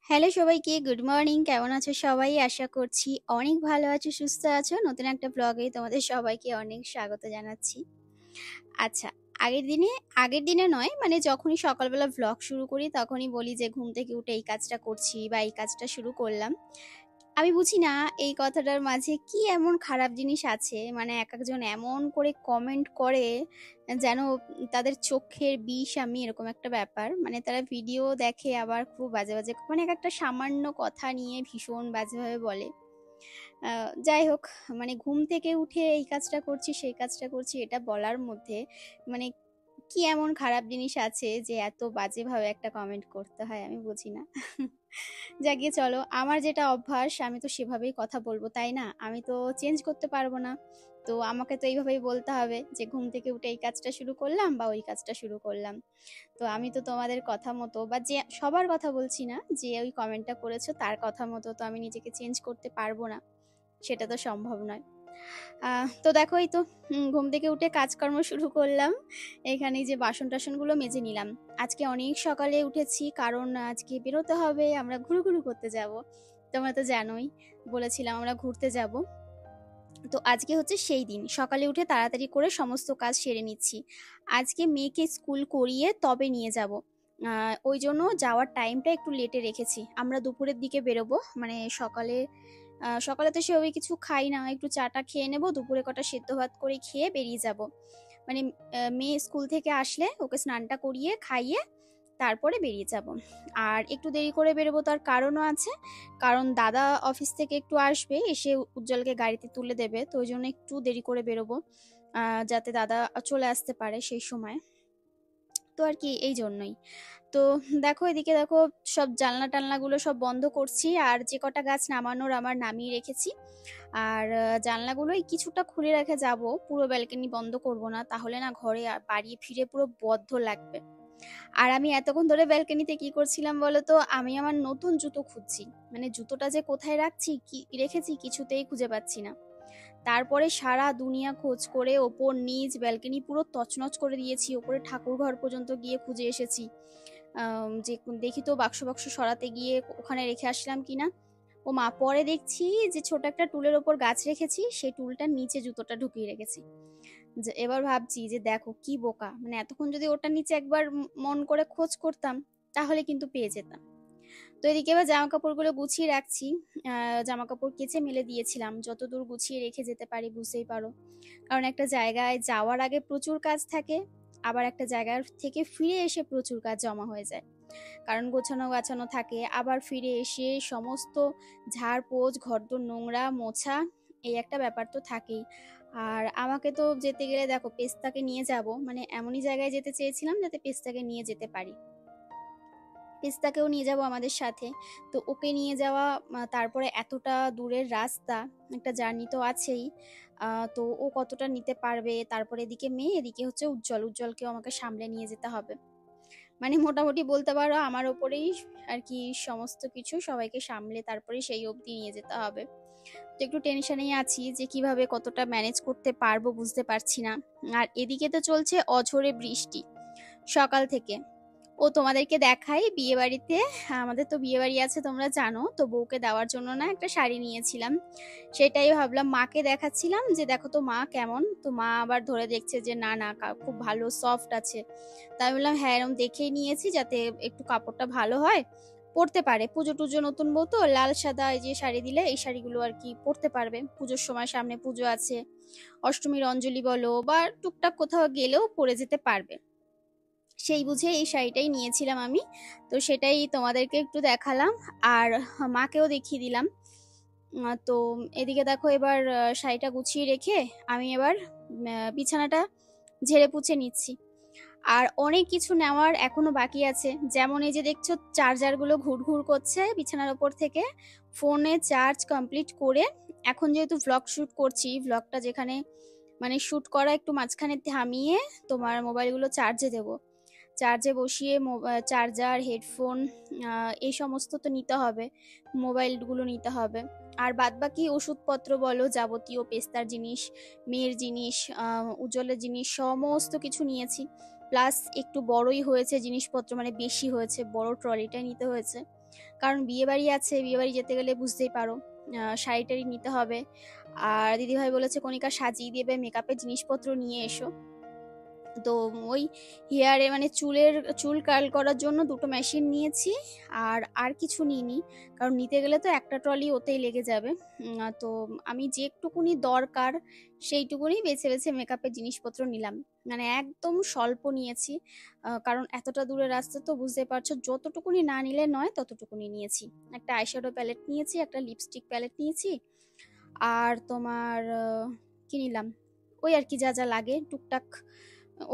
Hello সবাইকে, good morning. কেমন আছো সবাই? আশা করছি অনেক ভালো আছো, সুস্থ আছো। নতুন একটা ব্লগে তোমাদের সবাইকে অনেক স্বাগত জানাচ্ছি। আচ্ছা, আগের দিনে নয়, মানে যখনই সকালবেলা ভ্লগ শুরু করি তখনই বলি যে ঘুম থেকে উঠে এই কাজটা করছি বা এই কাজটা শুরু করলাম। আমি বুঝি না এই কথাটার মাঝে কি এমন খারাপ জিনিস আছে, মানে একেকজন এমন করে কমেন্ট করে যেন তাদের চোখের বিষ আমি, এরকম একটা ব্যাপার। মানে তারা ভিডিও দেখে আবার খুব বাজে বাজে, মানে এক একটা সামান্য কথা নিয়ে ভীষণ বাজেভাবে বলে। যাই হোক, মানে ঘুম থেকে উঠে এই কাজটা করছি সেই কাজটা করছি এটা বলার মধ্যে মানে কি এমন খারাপ জিনিস আছে যে এত বাজেভাবে একটা কমেন্ট করতে হয়, আমি বুঝি না। যাক গিয়ে চলো, আমার যেটা অভ্যাস আমি তো সেভাবেই কথা বলবো, তাই না? আমি তো চেঞ্জ করতে পারবো না। তো আমাকে তো এইভাবেই বলতে হবে যে ঘুম থেকে উঠে এই কাজটা শুরু করলাম বা ওই কাজটা শুরু করলাম। তো আমি তো তোমাদের কথা মতো বা যে সবার কথা বলছি না, যে ওই কমেন্টটা করেছো তার কথা মতো তো আমি নিজেকে চেঞ্জ করতে পারবো না, সেটা তো সম্ভব নয়। তো দেখো, এই তো ঘুম থেকে উঠে কাজকর্ম শুরু করলাম। এখানে এই যে বাসন-টাসনগুলো মেজে নিলাম। আজকে অনেক সকালে উঠেছি, কারণ আজকে বেরোতে হবে, আমরা ঘুরুঘুরু করতে যাবো। তোমরা তো জানোই, বলেছিলাম আমরা ঘুরতে যাবো। তো আজকে হচ্ছে সেই দিন। সকালে উঠে তাড়াতাড়ি করে সমস্ত কাজ সেরে নিচ্ছি। আজকে মেয়েকে স্কুল করিয়ে তবে নিয়ে যাবো। ওইজন্য যাওয়ার টাইমটা একটু লেটে রেখেছি। আমরা দুপুরের দিকে বেরোবো। মানে সকালে তো সেভাবে কিছু খাই না। একটু চা-টা খেয়ে নেবো। দুপুরে কটা সেদ্ধ ভাত করে খেয়ে বেরিয়ে যাবো। মানে মেয়ে স্কুল থেকে আসলে ওকে স্নানটা করিয়ে খাইয়ে তারপরে বেরিয়ে যাব। আর একটু দেরি করে বেরোবো, তার কারণও আছে। কারণ দাদা অফিস থেকে একটু আসবে, এসে উজ্জ্বলকে গাড়িতে তুলে দেবে। তো ওই জন্য একটু দেরি করে বেরোবো, যাতে দাদা চলে আসতে পারে সেই সময়। তো আর কি, এই জন্যই। তো দেখো, এদিকে দেখো, সব জানলা টানলাগুলো সব বন্ধ করছি, আর যে কটা গাছ নামানোর আমার নামিয়ে রেখেছি। আর জানলাগুলোই কিছুটা খুলে রেখে যাব, পুরো ব্যালকনি বন্ধ করব না, তাহলে না ঘরে বাড়ি ফিরে পুরো বদ্ধ লাগবে। আর আমি এতক্ষণ ধরে ব্যালকনিতে কি করছিলাম বলো তো? আমি আমার নতুন জুতো খুঁজছি। মানে জুতোটা যে কোথায় রাখছি, কি রেখেছি, কিছুতেই খুঁজে পাচ্ছি না। তারপরে সারা দুনিয়া খোঁজ করে ওপর নিচ ব্যালকনি পুরো তছনছ করে দিয়েছি, ওপরে ঠাকুর ঘর পর্যন্ত গিয়ে খুঁজে এসেছি। যে দেখি তো বাক্স বাক্স সরাতে গিয়ে ওখানে রেখে আসলাম কিনা। ও মা, পরে দেখছি যে ছোট একটা টুলের ওপর গাছ রেখেছি, সেই টুলটার নিচে জুতোটা ঢুকিয়ে রেখেছি। যে এবার ভাবছি যে দেখো কি বোকা, মানে এতক্ষণ যদি ওটার নিচে একবার মন করে খোঁজ করতাম তাহলে কিন্তু পেয়ে যেতাম। তো এদিকে এবার জামা কাপড়গুলো গুছিয়ে রাখছি। জামা কাপড় কেচে মেলে দিয়েছিলাম, যতদূর গুছিয়ে রেখে যেতে পারি বুঝতেই পারো। কারণ একটা জায়গায় যাওয়ার আগে প্রচুর কাজ থাকে, আবার একটা জায়গা থেকে ফিরে এসে প্রচুর কাজ জমা হয়ে যায়। কারণ গোছানো গাছানো থাকে, আবার ফিরে এসে সমস্ত ঝাড়পোছ, ঘরদোর নোংরা মোছা, এই একটা ব্যাপার তো থাকেই। আর আমাকে তো যেতে গেলে দেখো, পেস্তাকে নিয়ে যাব, মানে এমনই জায়গায় যেতে চেয়েছিলাম যাতে পেস্তাকে নিয়ে যেতে পারি। পেস্তাকেও নিয়ে যাব আমাদের সাথে। তো ওকে নিয়ে যাওয়া, তারপরে এতটা দূরের রাস্তা, একটা জার্নি তো আছেই। তো ও কতটা নিতে পারবে, তারপরে এদিকে মেয়ে, এদিকে হচ্ছে উজ্জ্বলকেও আমাকে সামলে নিয়ে যেতে হবে। মানে মোটামুটি বলতে পারো আমার ওপরেই আর কি সমস্ত কিছু, সবাইকে সামলে তারপরে সেই অবধি নিয়ে যেতে হবে। তো একটু টেনশনেই আছি যে কিভাবে কতটা ম্যানেজ করতে পারবো, বুঝতে পারছি না। আর এদিকে তো চলছে অঝোরে বৃষ্টি সকাল থেকে। ও তোমাদেরকে দেখাই, বিয়ে বাড়িতে, আমাদের তো বিয়ে বাড়ি আছে তোমরা জানো, তো বউকে দেওয়ার জন্য না একটা শাড়ি নিয়েছিলাম। সেটাই ভাবলাম মাকে দেখাচ্ছিলাম যে দেখো তো মা কেমন। তো মা আবার ধরে দেখছে যে না না, খুব ভালো সফট আছে। তাই বললাম হ্যাঁ, এরকম দেখেই নিয়েছি যাতে একটু কাপড়টা ভালো হয়, পরতে পারে। পুজো টুজো, নতুন বউ তো, লাল সাদা এই যে শাড়ি দিলে এই শাড়িগুলো আর কি পরতে পারবে পুজোর সময়, সামনে পুজো আছে। অষ্টমীর অঞ্জলি বলো বা টুকটাক কোথাও গেলেও পরে যেতে পারবে, সেই বুঝে এই শাড়িটাই নিয়েছিলাম আমি। তো সেটাই তোমাদেরকে একটু দেখালাম, আর মাকেও দেখিয়ে দিলাম। তো এদিকে দেখো, এবার শাড়িটা গুছিয়ে রেখে আমি এবার বিছানাটা ঝেড়ে পুছে নিচ্ছি। আর অনেক কিছু নেওয়ার এখনো বাকি আছে, যেমন এই যে দেখছো চার্জারগুলো ঘুরঘুর করছে বিছানার ওপর থেকে। ফোনে চার্জ কমপ্লিট করে এখন যেহেতু ভ্লগ শুট করছি, ভ্লগটা যেখানে মানে শুট করা একটু মাঝখানে থামিয়ে তোমার মোবাইলগুলো চার্জে দেবো। চার্জে বসিয়ে চার্জার, হেডফোন, এই সমস্ত তো নিতে হবে, মোবাইলগুলো নিতে হবে। আর বাদবাকি ওষুধপত্র বলো, যাবতীয় পেস্তার জিনিস, মেয়ের জিনিস, উজ্জ্বলের জিনিস, সমস্ত কিছু নিয়েছি। প্লাস একটু বড়ই হয়েছে জিনিসপত্র, মানে বেশি হয়েছে, বড় ট্রলিটাই নিতে হয়েছে। কারণ বিয়ে বাড়ি আছে, বিয়ে বাড়ি যেতে গেলে বুঝতেই পারো শাড়ি টাড়ি নিতে হবে। আর দিদিভাই বলেছে কণিকা সাজিয়ে দেবে, মেকআপের জিনিসপত্র নিয়ে এসো। তো ওই হেয়ারে মানে চুল কার্ল করার জন্য দুটো মেশিন নিয়েছি, আর কিছু নিইনি, কারণ নিতে গেলে তো একটা ট্রলি ওতেই লেগে যাবে। তো আমি যেটুকুনি দরকার সেইটুকুনি বেছে বেছে মেকআপের জিনিসপত্র নিলাম, মানে একদম স্বল্প নিয়েছি। কারণ এতটা দূরের রাস্তা তো বুঝতে পারছো, যতটুকুনি না নিলে নয় ততটুকুনি নিয়েছি। একটা আইশ্যাডো প্যালেট নিয়েছি, একটা লিপস্টিক প্যালেট নিয়েছি, আর তোমার কি নিলাম, ওই আর কি যা যা লাগে টুকটাক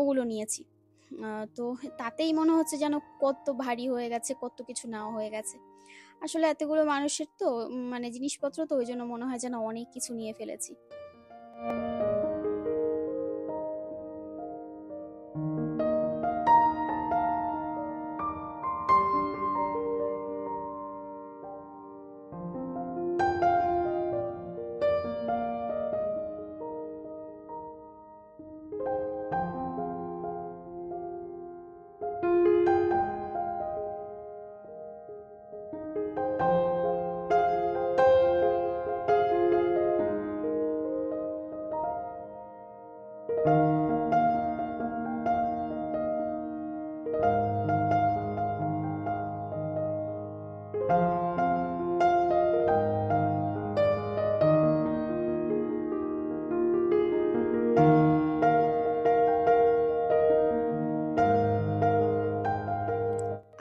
ওগুলো নিয়েছি। তো তাতেই মনে হচ্ছে যেন কত ভারী হয়ে গেছে, কত কিছু নেওয়া হয়ে গেছে। আসলে এতগুলো মানুষের তো মানে জিনিসপত্র, তো ওই জন্য মনে হয় যেন অনেক কিছু নিয়ে ফেলেছি।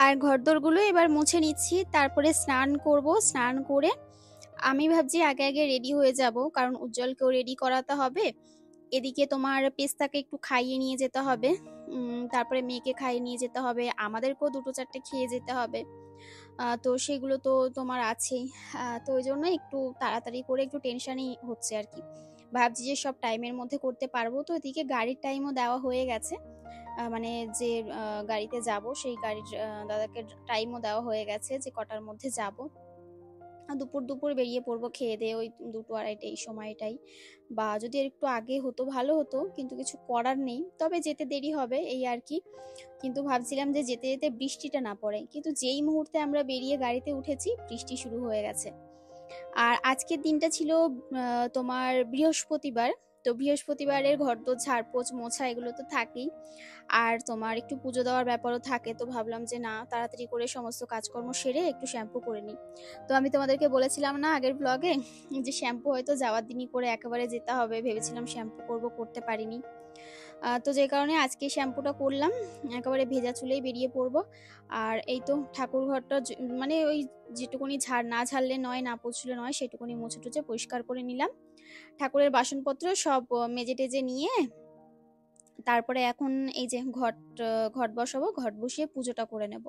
আর ঘরদোরগুলো এবার মুছে নিচ্ছি, তারপরে স্নান করব। স্নান করে আমি ভাবছি আগে আগে রেডি হয়ে যাব, কারণ উজ্জ্বলকেও রেডি করাতে হবে। এদিকে তোমার পেস্তাকে একটু খাইয়ে নিয়ে যেতে হবে, তারপরে মেয়েকে খাইয়ে নিয়ে যেতে হবে, আমাদেরকেও দুটো চারটে খেয়ে যেতে হবে। তো সেগুলো তো তোমার আছেই। তো ওই জন্য একটু তাড়াতাড়ি করে একটু টেনশনই হচ্ছে আর কি। ভাবছি যে সব টাইমের মধ্যে করতে পারবো, তো এদিকে গাড়ির টাইমও দেওয়া হয়ে গেছে। মানে যে গাড়িতে যাব সেই গাড়ির দাদাকে টাইমও দেওয়া হয়ে গেছে যে কটার মধ্যে যাব। দুপুর দুপুর বেরিয়ে পড়বো খেয়ে দিয়ে, ওই 2টো 2:30 এই সময়টাই। বা যদি আর একটু আগে হতো ভালো হতো, কিন্তু কিছু করার নেই, তবে যেতে দেরি হবে এই আর কি। কিন্তু ভাবছিলাম যে যেতে যেতে বৃষ্টিটা না পড়ে, কিন্তু যেই মুহূর্তে আমরা বেরিয়ে গাড়িতে উঠেছি বৃষ্টি শুরু হয়ে গেছে। আর আজকের দিনটা ছিল তোমার বৃহস্পতিবার। তো বৃহস্পতিবারের ঘরদোর ঝাড়পোছ মোছা এগুলো তো থাকেই, আর তোমার একটু পুজো দেওয়ার ব্যাপারও থাকে। তো ভাবলাম যে না, তাড়াতাড়ি করে সমস্ত কাজকর্ম সেরে একটু শ্যাম্পু করে নিই। তো আমি তোমাদেরকে বলেছিলাম না আগের ব্লগে যে শ্যাম্পু হয়তো যাওয়ার দিনই করে একেবারে যেতে হবে, ভেবেছিলাম শ্যাম্পু করব, করতে পারিনি। তো যে কারণে আজকে শ্যাম্পুটা করলাম, একেবারে ভেজা চুলেই বেরিয়ে পড়বো। আর এই তো ঠাকুর ঘরটা মানে ওই যেটুকুনি না ঝাড়লে নয়, না পুছলে নয়, সেটুকুনি মুছে টুছে পরিষ্কার করে নিলাম। ঠাকুরের বাসনপত্র সব মেজে টেজে নিয়ে তারপরে এখন এই যে ঘট বসাবো, ঘট বসিয়ে পুজোটা করে নেব।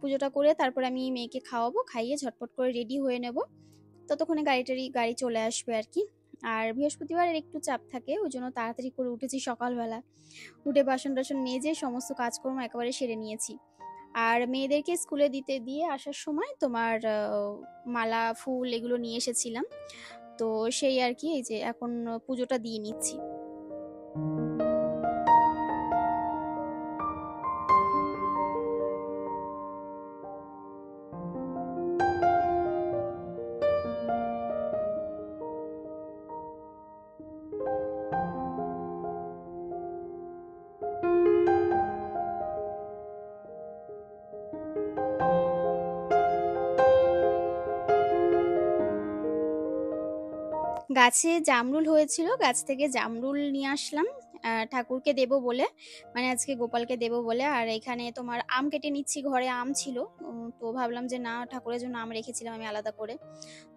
পুজোটা করে তারপরে আমি মেয়েকে খাওয়াবো, খাইয়ে ঝটপট করে রেডি হয়ে নেব। ততক্ষণে গাড়ি চলে আসবে আর কি। আর বৃহস্পতিবারের একটু চাপ থাকে, ওই জন্য তাড়াতাড়ি করে উঠেছি সকালবেলা। উঠে বাসন টাসন মেজে সমস্ত কাজকর্ম একেবারে সেরে নিয়েছি। আর মেয়েদেরকে স্কুলে দিয়ে আসার সময় তোমার মালা ফুল এগুলো নিয়ে এসেছিলাম। তো সেই আর কি, এই যে এখন পুজোটা দিয়ে নিচ্ছি। গাছে জামরুল হয়েছিল, গাছ থেকে জামরুল নিয়ে আসলাম ঠাকুরকে দেব বলে, মানে আজকে গোপালকে দেব বলে। আর এখানে তোমার আম কেটে নিচ্ছি, ঘরে আম ছিল। তো ভাবলাম যে না, ঠাকুরের জন্য আম রেখেছিলাম আমি আলাদা করে।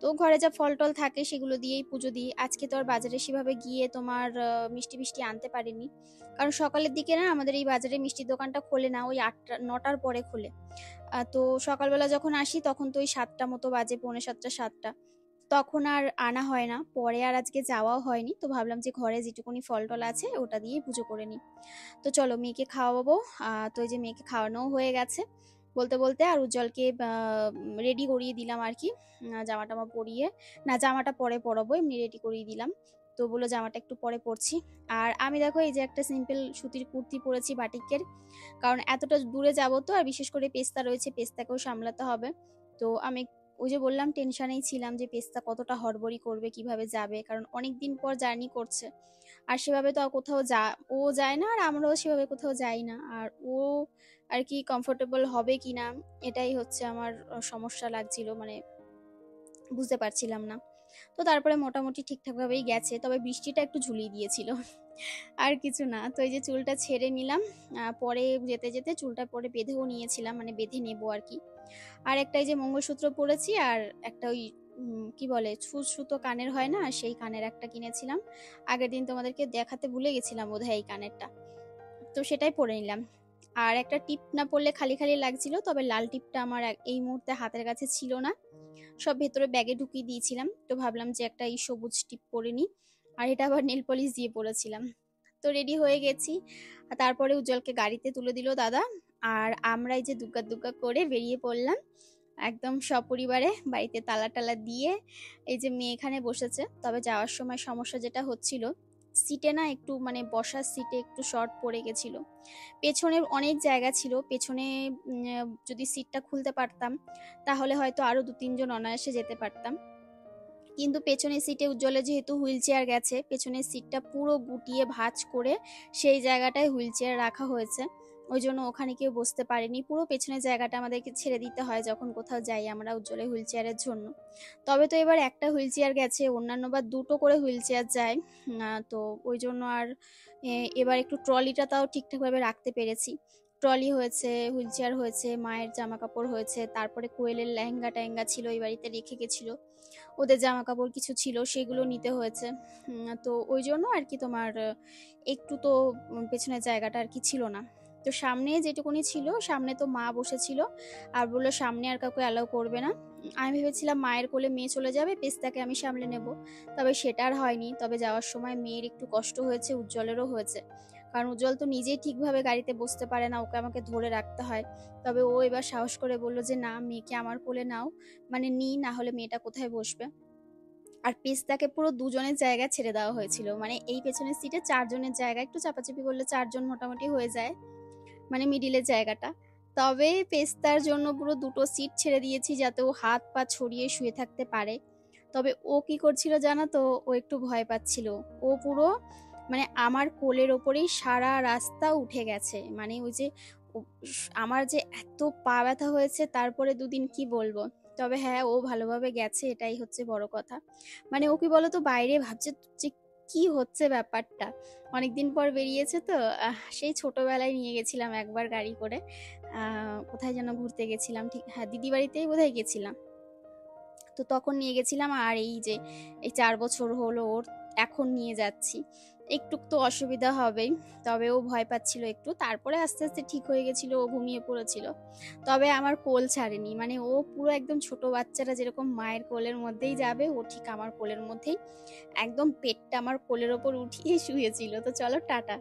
তো ঘরে যা ফল টল থাকে সেগুলো দিয়েই পুজো দিই। আজকে তো আর বাজারে সেভাবে গিয়ে তোমার মিষ্টি মিষ্টি আনতে পারিনি, কারণ সকালের দিকে না আমাদের এই বাজারে মিষ্টির দোকানটা খোলে না, ওই 8টা 9টার পরে খোলে। তো সকালবেলা যখন আসি তখন তো ওই 7টা মতো বাজে, পৌনে 7টা 7টা, তখন আর আনা হয় না। পরে আর আজকে যাওয়াও হয়নি, তো ভাবলাম যে ঘরে যেটুকুনি ফল টল আছে ওটা দিয়েই পুজো করে নিই। তো চলো মেয়েকে খাওয়াবো। তো এই যে মেয়েকে খাওয়ানোও হয়ে গেছে বলতে বলতে, আর উজ্জ্বলকে রেডি করিয়ে দিলাম আর কি। জামা টামা পরিয়ে, না জামাটা পরে পরাবো, এমনি রেডি করিয়ে দিলাম। তো বললো জামাটা একটু পরে পরছি। আর আমি দেখো এই যে একটা সিম্পল সুতির কুর্তি পরেছি বাটিকের, কারণ এতটা দূরে যাবো তো, আর বিশেষ করে পেস্তা রয়েছে, পেস্তাকেও সামলাতে হবে। তো আমি ওই যে বললাম টেনশনেই ছিলাম যে পেস্তা কতটা হড়বড়ি করবে, কিভাবে যাবে, কারণ অনেক দিন পর জার্নি করছে। আর সেভাবে তো আর কোথাও ও যায় না, আর আমরাও সেভাবে কোথাও যাই না। আর ও আর কি কমফোর্টেবল হবে কিনা, এটাই হচ্ছে আমার সমস্যা লাগছিল, মানে বুঝতে পারছিলাম না। তো তারপরে মোটামুটি ঠিকঠাক ভাবেই গেছে, তবে বৃষ্টিটা একটু ঝুলিয়ে দিয়েছিল। আর কিছু না। তো এই যে চুলটা ছেড়ে নিলাম, পরে যেতে যেতে চুলটা পরে বেঁধেও নিয়েছিলাম, মানে বেঁধে নেবো আর কি। আর একটা এই যে মঙ্গলসূত্র পরেছি, আর একটা ওই কি বলে সুতো কানের হয় না, সেই কানের একটা কিনেছিলাম। আগের দিন তোমাদেরকে দেখাতে ভুলে গেছিলাম বোধহয় এই কানেরটা, তো সেটাই পরে নিলাম। আর একটা টিপ না পরলে খালি খালি লাগছিল, তবে লাল টিপটা আমার এই মুহূর্তে হাতের কাছে ছিল না, সব ভেতরে ব্যাগে ঢুকিয়ে দিয়েছিলাম। তো ভাবলাম যে একটা এই সবুজ টিপ পরে নিই, আর এটা আবার নেল পলিশ দিয়ে পরেছিলাম। তো রেডি হয়ে গেছি, আর তারপরে উজ্জ্বলকে গাড়িতে তুলে দিল দাদা। আর আমরা এই যে দুগ্গা দুগ্গা করে বেরিয়ে পড়লাম একদম সপরিবারে, বাড়িতে তালা টালা দিয়ে। এই যে মেয়ে এখানে বসেছে, তবে যাওয়ার সময় সমস্যা যেটা হচ্ছিল, সিটে না একটু মানে বসার সিটে একটু শর্ট পড়ে গেছিল। পেছনে অনেক জায়গা ছিল, পেছনে যদি সিটটা খুলতে পারতাম তাহলে হয়তো আরো 2-3 জন অনায়াসে যেতে পারতাম। কিন্তু পেছনের সিটে উজ্জ্বলে যেহেতু হুইল চেয়ার গেছে, পেছনের সিটটা পুরো গুটিয়ে ভাঁজ করে সেই জায়গাটায় হুইল চেয়ার রাখা হয়েছে, ওই জন্য ওখানে কেউ বসতে পারেনি। পুরো পেছনের জায়গাটা আমাদেরকে ছেড়ে দিতে হয় যখন কোথাও যাই আমরা উজ্জ্বলের হুইল চেয়ারের জন্য। তবে তো এবার একটা হুইল চেয়ার গেছে, অন্যান্য বার 2টো করে হুইল চেয়ার যায়। তো ওই জন্য আর এবার একটু ট্রলিটা তাও ঠিকঠাকভাবে রাখতে পেরেছি। ট্রলি হয়েছে, হুইল চেয়ার হয়েছে, মায়ের জামা কাপড় হয়েছে, তারপরে কোয়েলের লেহেঙ্গা টেহেঙ্গা ছিল এই বাড়িতে রেখে গেছিল, ওদের জামা কাপড় কিছু ছিল সেগুলো নিতে হয়েছে। তো ওই জন্য আর কি তোমার একটু তো পেছনের জায়গাটা আর কি ছিল না। তো সামনে যেটুকুনি ছিল, সামনে তো মা বসেছিল, আর বললো সামনে আর কাউকে অ্যালাউ করবে না। আমি ভেবেছিলাম মায়ের কোলে মেয়ে চলে যাবে, পেস্তাকে আমি সামলে নেব, তবে সেটা আর হয়নি। তবে যাওয়ার সময় মেয়ের একটু কষ্ট হয়েছে, উজ্জ্বলেরও হয়েছে, কারণ উজ্জ্বল তো নিজেই ঠিকভাবে গাড়িতে বসতে পারে না, ওকে আমাকে ধরে রাখতে হয়। তবে ও এবার সাহস করে বলল যে না, মেয়েকে আমার কোলে নাও, মানে না হলে মেয়েটা কোথায় বসবে। আর পেস্তাকে পুরো 2জনের জায়গা ছেড়ে দেওয়া হয়েছিল, মানে এই পেছনের সিটে 4জনের জায়গা, একটু চাপাচাপি করলে 4জন মোটামুটি হয়ে যায়, মানে মিডিলের জায়গাটা। তবে পেস্তার জন্য পুরো 2টো সিট ছেড়ে দিয়েছি যাতে ও হাত পা ছড়িয়ে শুয়ে থাকতে পারে। তবে ও কি করছিল জানো তো, ও একটু ভয় পাচ্ছিল। ও পুরো মানে আমার কোলের ওপরেই সারা রাস্তা উঠে গেছে, মানে ওই যে আমার যে এত পা ব্যথা হয়েছে তারপরে 2 দিন কি বলবো। তবে হ্যাঁ, ও ভালোভাবে গেছে, এটাই হচ্ছে বড় কথা। মানে ও কি বলতো, বাইরে ভাবছে যে কি হচ্ছে ব্যাপারটা, অনেকদিন পর বেরিয়েছে তো। সেই ছোটবেলায় নিয়ে গেছিলাম একবার গাড়ি করে, কোথায় যেন ঘুরতে গেছিলাম, ঠিক হ্যাঁ দিদি বাড়িতেই বোধহয় গেছিলাম। তো তখন নিয়ে গেছিলাম, আর এই যে এই 4 বছর হলো ওর, এখন নিয়ে যাচ্ছি, একটু তো অসুবিধা হবেই। তবে ও ভয় পাচ্ছিল একটু, তারপরে আস্তে আস্তে ঠিক হয়ে গেছিল, ও ঘুমিয়ে পড়েছিল। তবে আমার কোল ছাড়েনি, মানে ও পুরো একদম ছোট বাচ্চারা যেরকম মায়ের কোলের মধ্যেই যাবে, ও ঠিক আমার কোলের মধ্যেই একদম পেটটা আমার কোলের ওপর উঠিয়ে শুয়েছিল। তো চলো টাটা।